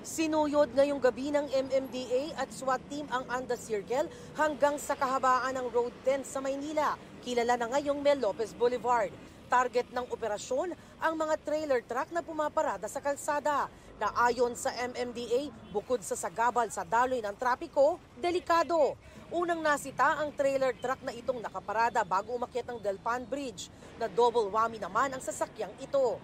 Sinuyod ngayong gabi ng MMDA at SWAT team ang Anda Circle hanggang sa kahabaan ng Road 10 sa Maynila, kilala na ngayong Mel Lopez Boulevard. Target ng operasyon ang mga trailer truck na pumaparada sa kalsada na ayon sa MMDA, bukod sa sagabal sa daloy ng trapiko, delikado. Unang nasita ang trailer truck na itong nakaparada bago umakyat ng Delpan Bridge na double whammy naman ang sasakyang ito.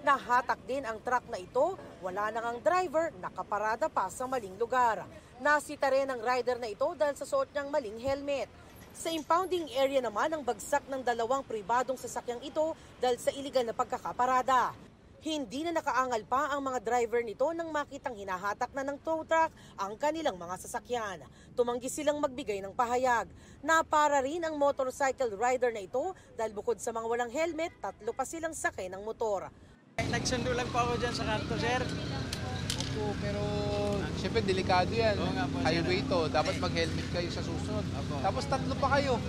Nahatak din ang truck na ito, wala nang ang driver, nakaparada pa sa maling lugar. Nasita rin ang rider na ito dahil sa suot niyang maling helmet. Sa impounding area naman ang bagsak ng dalawang pribadong sasakyang ito dahil sa iligal na pagkakaparada. Hindi na nakaangal pa ang mga driver nito nang makitang hinahatak na ng tow truck ang kanilang mga sasakyan. Tumanggi silang magbigay ng pahayag. Napara rin ang motorcycle rider na ito dahil bukod sa mga walang helmet, 3 pa silang sakay ng motor. Nagsundo lang po ako dyan sa kanto, sir. Opo, pero siyempre delikado yan. Highway to, dapat mag-helmet kayo sa susunod. Opo. Tapos 3 pa kayo.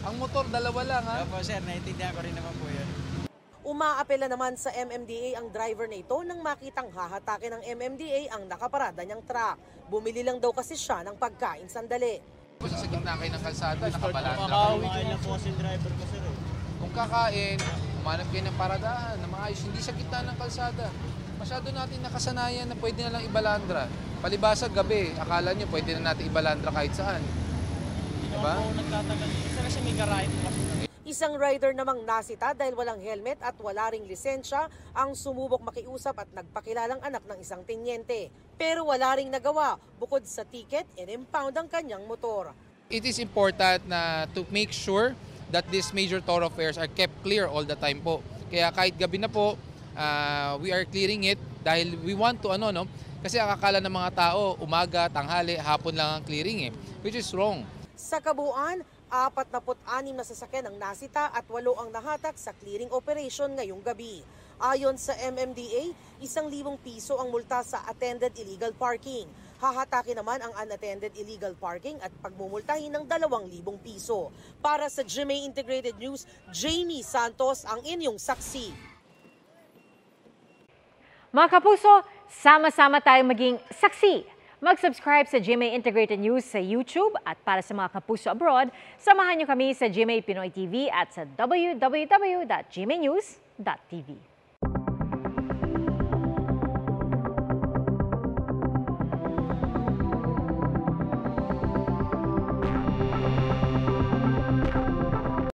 Ang motor, 2 lang ha. Opo, sir, naiintindihan ko rin naman po yun. Umaapela naman sa MMDA ang driver na ito nang makitang hahatakin ng MMDA ang nakaparada niyang truck. Bumili lang daw kasi siya ng pagkain sandali. Sa gitna kayo ng kalsada, nakabalandra Makakauwi lang po si driver ko, sir. Kung kakain, umanap kayo ng paradahan na maayos, hindi sa gitna ng kalsada. Masyado natin nakasanayan na pwede na lang ibalandra. Palibasa gabi, akala nyo pwede na natin ibalandra kahit saan. Diba? Ako nagtatagal. Kasi may garahe po kasi. Isang rider namang nasita dahil walang helmet at wala ring lisensya ang sumubok makiusap at nagpakilalang anak ng isang tenyente. Pero wala ring nagawa bukod sa ticket and impound ang kanyang motor. It is important na to make sure that these major thoroughfares are kept clear all the time po. Kaya kahit gabi na po, we are clearing it dahil we want to kasi ang akala ng mga tao umaga, tanghali, hapon lang ang clearing which is wrong. Sa kabuuan, 46 na sasakyan ang nasita at 8 ang nahatak sa clearing operation ngayong gabi. Ayon sa MMDA, 1,000 piso ang multa sa attended illegal parking. Hahatakin naman ang unattended illegal parking at pagmumultahin ng 2,000 piso. Para sa GMA Integrated News, Jamie Santos ang inyong saksi. Mga kapuso, sama-sama tayong maging saksi. Mag-subscribe sa GMA Integrated News sa YouTube at para sa mga kapuso abroad, samahan niyo kami sa GMA Pinoy TV at sa www.gmanews.tv.